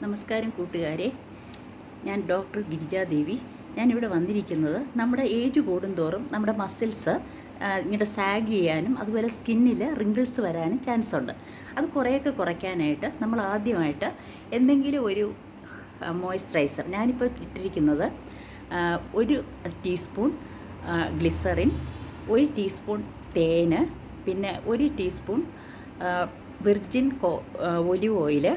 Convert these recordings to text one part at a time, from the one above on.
നമസ്കാരം കൂട്ടുകാരെ, ഞാൻ ഡോക്ടർ ഗിരിജാദേവി. ഞാനിവിടെ വന്നിരിക്കുന്നത് നമ്മുടെ ഏജ് കൂടുന്തോറും നമ്മുടെ മസിൽസ് ഇങ്ങനെ സാഗ് ചെയ്യാനും അതുപോലെ സ്കിന്നിൽ റിങ്കിൾസ് വരാനും ചാൻസ് ഉണ്ട്. അത് കുറേയൊക്കെ കുറയ്ക്കാനായിട്ട് നമ്മൾ ആദ്യമായിട്ട് എന്തെങ്കിലും ഒരു മോയ്സ്ചറൈസർ, ഞാനിപ്പോൾ ഇട്ടിരിക്കുന്നത് 1 ടീസ്പൂൺ ഗ്ലിസറിൻ, 1 ടീസ്പൂൺ തേന്, പിന്നെ 1 ടീസ്പൂൺ വിർജിൻ ഒലിവ് ഓയിൽ,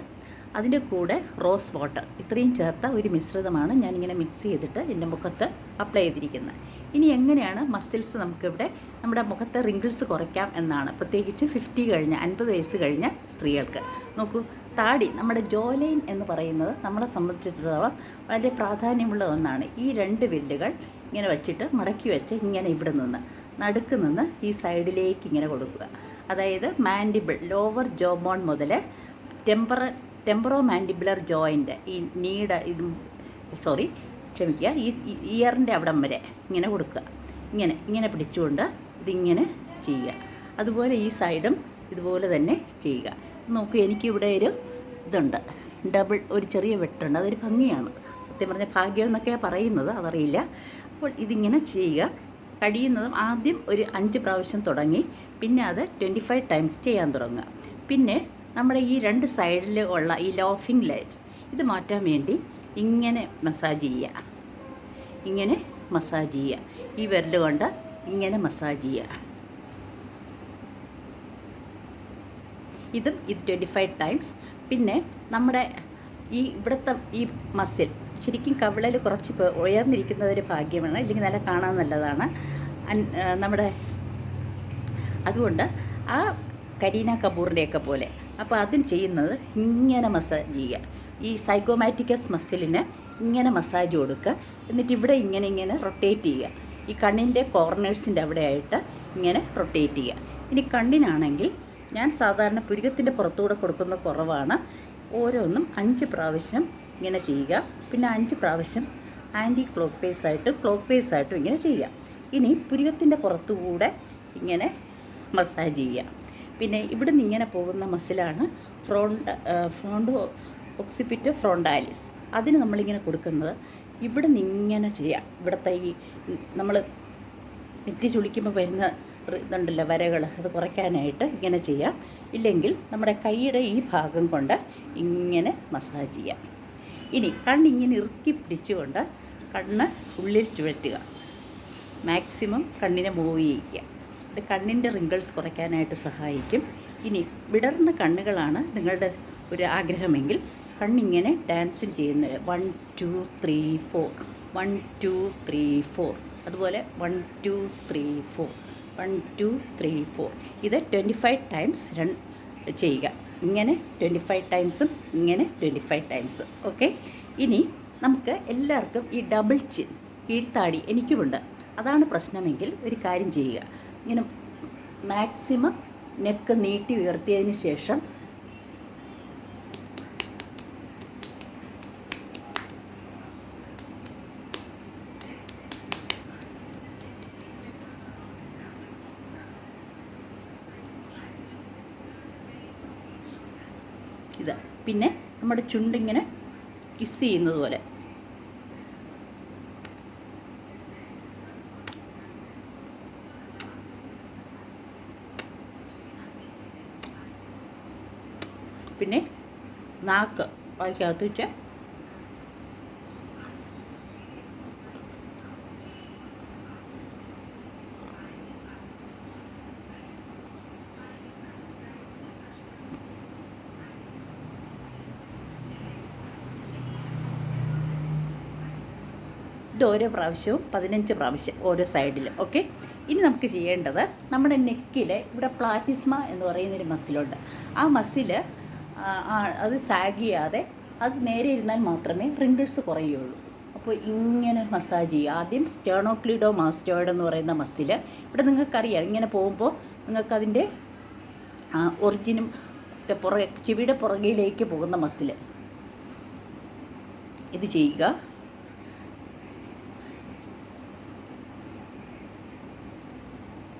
അതിൻ്റെ കൂടെ റോസ് വാട്ടർ, ഇത്രയും ചേർത്ത ഒരു മിശ്രിതമാണ് ഞാനിങ്ങനെ മിക്സ് ചെയ്തിട്ട് എൻ്റെ മുഖത്ത് അപ്ലൈ ചെയ്തിരിക്കുന്നത്. ഇനി എങ്ങനെയാണ് മസിൽസ് നമുക്കിവിടെ നമ്മുടെ മുഖത്തെ റിങ്കിൾസ് കുറയ്ക്കാം എന്നാണ്, പ്രത്യേകിച്ച് 50 കഴിഞ്ഞ 50 വയസ്സ് കഴിഞ്ഞ സ്ത്രീകൾക്ക്. നോക്കൂ, താടി, നമ്മുടെ ജോ ലൈൻ എന്ന് പറയുന്നത് നമ്മളെ സംബന്ധിച്ചിടത്തോളം വളരെ പ്രാധാന്യമുള്ള ഒന്നാണ്. ഈ 2 വിരലുകൾ ഇങ്ങനെ വെച്ചിട്ട് മടക്കി വെച്ച് ഇങ്ങനെ ഇവിടെ നിന്ന് നടുക്ക് നിന്ന് ഈ സൈഡിലേക്ക് ഇങ്ങനെ കൊടുക്കുക. അതായത് മാൻഡിബിൾ, ലോവർ ജോ ബോൺ മുതൽ ടെമ്പറോ മാൻഡിബുലർ ജോയിൻ്റ്, ഈ ഈ ഇയറിൻ്റെ അവിടം വരെ ഇങ്ങനെ കൊടുക്കുക. ഇങ്ങനെ പിടിച്ചുകൊണ്ട് ഇതിങ്ങനെ ചെയ്യുക. അതുപോലെ ഈ സൈഡും ഇതുപോലെ തന്നെ ചെയ്യുക. നോക്കൂ, എനിക്കിവിടെ ഒരു ഇതുണ്ട്, ഒരു ചെറിയ വെട്ടുണ്ട്, അതൊരു ഭംഗിയാണ്. സത്യം പറഞ്ഞാൽ ഭാഗ്യം എന്നൊക്കെയാണ് പറയുന്നത്, അതറിയില്ല. അപ്പോൾ ഇതിങ്ങനെ ചെയ്യുക. കഴിയുന്നതും ആദ്യം ഒരു 5 പ്രാവശ്യം തുടങ്ങി, പിന്നെ അത് 25 ടൈംസ് ചെയ്യാൻ തുടങ്ങുക. പിന്നെ നമ്മുടെ ഈ 2 സൈഡിൽ ഉള്ള ഈ ലോഫിംഗ് ലൈൻസ് ഇത് മാറ്റാൻ വേണ്ടി ഇങ്ങനെ മസാജ് ചെയ്യുക. ഈ വിരൽ കൊണ്ട് ഇങ്ങനെ മസാജ് ചെയ്യുക. ഇത് 25 ടൈംസ്. പിന്നെ നമ്മുടെ ഇവിടുത്തെ ഈ മസിൽ ശരിക്കും കവിളിൽ കുറച്ച് ഉയർന്നിരിക്കുന്നത് ഒരു ഭാഗ്യമാണ്, ഇല്ലെങ്കിൽ നല്ല കാണാൻ നല്ലതാണ്. അതുകൊണ്ട് ആ കരീന കപൂറിൻ്റെയൊക്കെ പോലെ, അപ്പോൾ അതിന് ചെയ്യുന്നത് ഇങ്ങനെ മസാജ് ചെയ്യുക. ഈ സൈഗോമാറ്റിക്കസ് മസിലിന് ഇങ്ങനെ മസാജ് കൊടുക്കുക. എന്നിട്ട് ഇവിടെ ഇങ്ങനെ റൊട്ടേറ്റ് ചെയ്യുക. ഈ കണ്ണിൻ്റെ കോർണേഴ്സിൻ്റെ അവിടെയായിട്ട് ഇങ്ങനെ റൊട്ടേറ്റ് ചെയ്യുക. ഇനി കണ്ണിനാണെങ്കിൽ ഞാൻ സാധാരണ പുരികത്തിൻ്റെ പുറത്തുകൂടെ കൊടുക്കുന്ന കുറവാണ്. ഓരോന്നും 5 പ്രാവശ്യം ഇങ്ങനെ ചെയ്യുക. പിന്നെ 5 പ്രാവശ്യം ആൻറ്റി ക്ലോക്ക് പേസായിട്ടും ഇങ്ങനെ ചെയ്യുക. ഇനി പുരികത്തിൻ്റെ പുറത്തുകൂടെ ഇങ്ങനെ മസാജ് ചെയ്യുക. പിന്നെ ഇവിടുന്ന് ഇങ്ങനെ പോകുന്ന മസിലാണ് ഫ്രോണ്ടോ ഒക്സിപിറ്റോ ഫ്രോണ്ടാലിസ്. അതിന് നമ്മളിങ്ങനെ കൊടുക്കുന്നത് ഇവിടെ നിന്ന് ഇങ്ങനെ ചെയ്യാം. ഇവിടുത്തെ ഈ നമ്മൾ നെറ്റി ചുളിക്കുമ്പോൾ വരുന്ന ഇതുണ്ടല്ലോ വരകൾ, അത് കുറയ്ക്കാനായിട്ട് ഇങ്ങനെ ചെയ്യാം. ഇല്ലെങ്കിൽ നമ്മുടെ കൈയുടെ ഈ ഭാഗം കൊണ്ട് ഇങ്ങനെ മസാജ് ചെയ്യാം. ഇനി കണ്ണിങ്ങനെ ഇറുക്കി പിടിച്ചുകൊണ്ട് കണ്ണ് ഉള്ളിൽ ചുഴറ്റുക. മാക്സിമം കണ്ണിനെ മൂവ് ചെയ്യിക്കുക. ഇത് കണ്ണിൻ്റെ റിങ്കിൾസ് കുറയ്ക്കാനായിട്ട് സഹായിക്കും. ഇനി വിടർന്ന കണ്ണുകളാണ് നിങ്ങളുടെ ഒരു ആഗ്രഹമെങ്കിൽ കണ്ണിങ്ങനെ ഡാൻസിൽ ചെയ്യുന്നത് 1 2 3 4 1 2 3 4, അതുപോലെ 1 2 3 4 1 2 3 4. ഇത് 25 ടൈംസ് ചെയ്യുക. ഇങ്ങനെ 25 ടൈംസും ഇങ്ങനെ 25 ടൈംസും. ഓക്കെ. ഇനി നമുക്ക് എല്ലാവർക്കും ഈ ഡബിൾ ചിൻ, കീഴ്ത്താടി എനിക്കുമുണ്ട്. അതാണ് പ്രശ്നമെങ്കിൽ ഒരു കാര്യം ചെയ്യുക. ഇങ്ങനെ മാക്സിമം നെക്ക് നീട്ടി ഉയർത്തിയതിന് ശേഷം ഇത്, പിന്നെ നമ്മുടെ ചുണ്ടിങ്ങനെ കിസ് ചെയ്യുന്നത് പോലെ പിന്നെ നാക്ക് വായിക്കകത്ത് വെച്ച് ഇത് ഓരോ പ്രാവശ്യവും 15 പ്രാവശ്യം ഓരോ സൈഡിലും. ഓക്കെ. ഇനി നമുക്ക് ചെയ്യേണ്ടത് നമ്മുടെ നെക്കിൽ ഇവിടെ പ്ലാറ്റിസ്മ എന്ന് പറയുന്നൊരു മസിലുണ്ട്. ആ മസില് അത് സാഗ് ചെയ്യാതെ അത് നേരെ ഇരുന്നാൽ മാത്രമേ റിങ്കിൾസ് കുറയുള്ളൂ. അപ്പോൾ ഇങ്ങനെ മസാജ് ചെയ്യുക. ആദ്യം സ്റ്റേർണോക്ലിഡോമാസ്റ്റോയിഡ് എന്ന് പറയുന്ന മസില്, ഇവിടെ നിങ്ങൾക്കറിയാം, ഇങ്ങനെ പോകുമ്പോൾ നിങ്ങൾക്കതിൻ്റെ ഒറിജിനും ചെവിയുടെ പുറകിലേക്ക് പോകുന്ന മസില്, ഇത് ചെയ്യുക.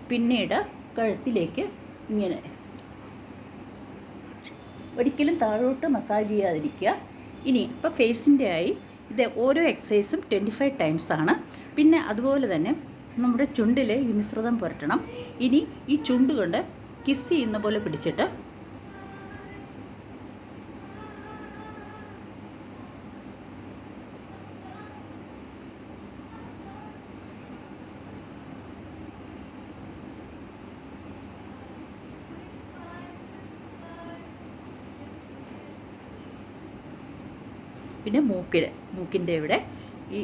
പിന്നീട് കഴുത്തിലേക്ക് ഇങ്ങനെ ഒരിക്കലും താഴോട്ട് മസാജ് ചെയ്യാതിരിക്കുക. ഇനി ഇപ്പോൾ ഫേസിൻ്റെ ആയി. ഇത് ഓരോ എക്സസൈസും 25 ടൈംസ് ആണ്. പിന്നെ അതുപോലെ തന്നെ നമ്മുടെ ചുണ്ടിൽ ഈ മിശ്രിതം പുരട്ടണം. ഇനി ഈ ചുണ്ട് കൊണ്ട് കിസ് ചെയ്യുന്ന പോലെ പിടിച്ചിട്ട് പിന്നെ മൂക്കിൻ്റെ ഇവിടെ ഈ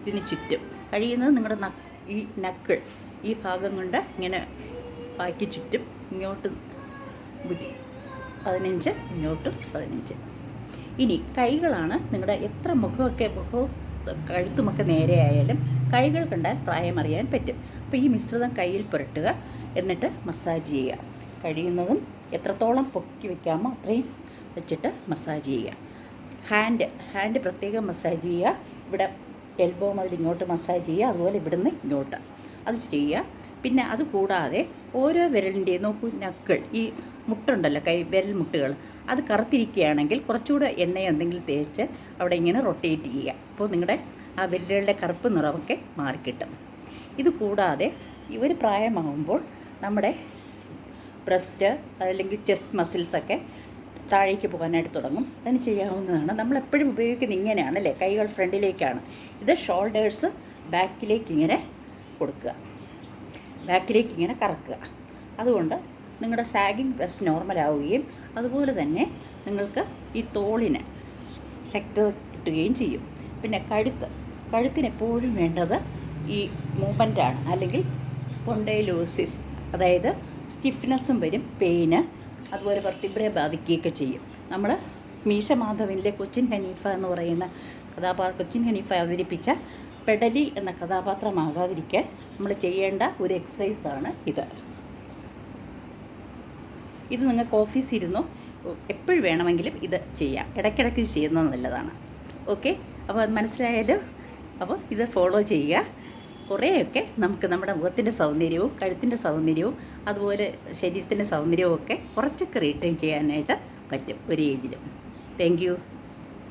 ഇതിന് ചുറ്റും കഴിയുന്നത് നിങ്ങളുടെ ഈ നക്കിൾ ഈ ഭാഗം കൊണ്ട് ഇങ്ങനെ ബാക്കി ചുറ്റും ഇങ്ങോട്ട് 15 ഇങ്ങോട്ടും 15. ഇനി കൈകളാണ് നിങ്ങളുടെ എത്ര മുഖവും കഴുത്തുമൊക്കെ നേരെയായാലും കൈകൾ കണ്ടാൽ പ്രായം അറിയാൻ പറ്റും. അപ്പോൾ ഈ മിശ്രിതം കയ്യിൽ പുരട്ടുക, എന്നിട്ട് മസാജ് ചെയ്യുക. കഴിയുന്നതും എത്രത്തോളം പൊക്കി വയ്ക്കാമോ അത്രയും വെച്ചിട്ട് മസാജ് ചെയ്യുക. ഹാൻഡ് പ്രത്യേകം മസാജ് ചെയ്യുക. ഇവിടെ എൽബോ മുതൽ ഇങ്ങോട്ട് മസാജ് ചെയ്യുക, അതുപോലെ ഇവിടുന്ന് ഇങ്ങോട്ട് അത് ചെയ്യുക. പിന്നെ അത് കൂടാതെ ഓരോ വിരലിൻ്റെയും നോക്കൂ, നക്കിൾ ഈ മുട്ടുണ്ടല്ലോ, വിരൽ മുട്ടുകൾ അത് കറുത്തിരിക്കുകയാണെങ്കിൽ കുറച്ചുകൂടെ എണ്ണയോ എന്തെങ്കിലും തേച്ച് അവിടെ ഇങ്ങനെ റൊട്ടേറ്റ് ചെയ്യുക. അപ്പോൾ നിങ്ങളുടെ ആ വിരലുകളുടെ കറുപ്പ് നിറമൊക്കെ മാറിക്കിട്ടും. ഇത് കൂടാതെ ഇവർ പ്രായമാകുമ്പോൾ നമ്മുടെ ബ്രസ്റ്റ് അല്ലെങ്കിൽ ചെസ്റ്റ് മസിൽസൊക്കെ താഴേക്ക് പോകാനായിട്ട് തുടങ്ങും. അതിന് ചെയ്യാവുന്നതാണ്. നമ്മളെപ്പോഴും ഉപയോഗിക്കുന്നത് ഇങ്ങനെയാണ് അല്ലേ, കൈകൾ ഫ്രണ്ടിലേക്കാണ്. ഇത് ഷോൾഡേഴ്സ് ബാക്കിലേക്ക് ഇങ്ങനെ കൊടുക്കുക, ബാക്കിലേക്ക് ഇങ്ങനെ കറക്കുക. അതുകൊണ്ട് നിങ്ങളുടെ സാഗിങ് ബ്രസ്റ്റ് നോർമലാവുകയും അതുപോലെ തന്നെ നിങ്ങൾക്ക് ഈ തോളിന് ശക്തി കിട്ടുകയും ചെയ്യും. പിന്നെ കഴുത്തിന് എപ്പോഴും വേണ്ടത് ഈ മൂവ്മെൻറ്റാണ്, അല്ലെങ്കിൽ സ്പോണ്ടൈലോസിസ്, അതായത് സ്റ്റിഫ്നെസ്സും വരും, പെയിന്, അതുപോലെ വെർട്ടിബ്രയെ ബാധിക്കുകയൊക്കെ ചെയ്യും. നമ്മൾ മീശ മാധവനിലെ കൊച്ചിൻ ഹനീഫ എന്ന് പറയുന്ന കൊച്ചിൻ ഹനീഫ അവതരിപ്പിച്ച പെഡലി എന്ന കഥാപാത്രമാകാതിരിക്കാൻ നമ്മൾ ചെയ്യേണ്ട ഒരു എക്സസൈസാണ് ഇത്. ഇത് നിങ്ങൾക്ക് ഓഫീസിൽ ഇരുന്നോ എപ്പോഴും വേണമെങ്കിലും ഇത് ചെയ്യാം. ഇടയ്ക്കിടയ്ക്ക് ഇത് ചെയ്യുന്നത് നല്ലതാണ്. ഓക്കെ, അപ്പോൾ അത് മനസ്സിലായാലോ? അപ്പോൾ ഇത് ഫോളോ ചെയ്യുക. കുറേയൊക്കെ നമുക്ക് നമ്മുടെ മുഖത്തിൻ്റെ സൗന്ദര്യവും കഴുത്തിൻ്റെ സൗന്ദര്യവും അതുപോലെ ശരീരത്തിൻ്റെ സൗന്ദര്യവും ഒക്കെ കുറച്ചൊക്കെ റീറ്റെയിൻ ചെയ്യാനായിട്ട് പറ്റും ഒരു ഏജിലും. Thank you.